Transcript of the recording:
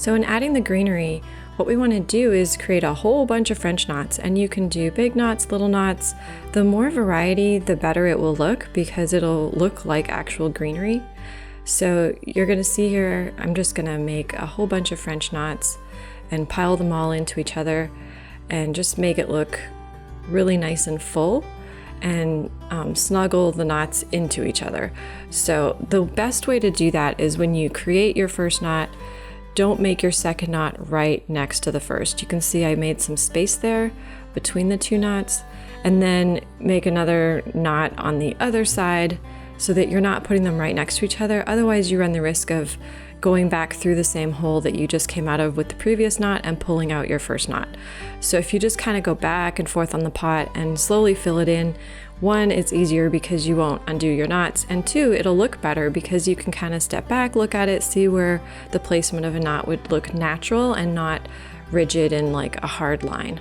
So in adding the greenery, what we want to do is create a whole bunch of French knots, and you can do big knots, little knots. The more variety, the better it will look, because it'll look like actual greenery. So you're going to see here, I'm just going to make a whole bunch of French knots and pile them all into each other and just make it look really nice and full, and snuggle the knots into each other. So the best way to do that is when you create your first knot, don't make your second knot right next to the first. You can see I made some space there between the two knots, and then make another knot on the other side so that you're not putting them right next to each other. Otherwise, you run the risk of going back through the same hole that you just came out of with the previous knot and pulling out your first knot. So if you just kind of go back and forth on the pot and slowly fill it in, one, it's easier because you won't undo your knots, and two, it'll look better because you can kind of step back, look at it, see where the placement of a knot would look natural and not rigid and like a hard line.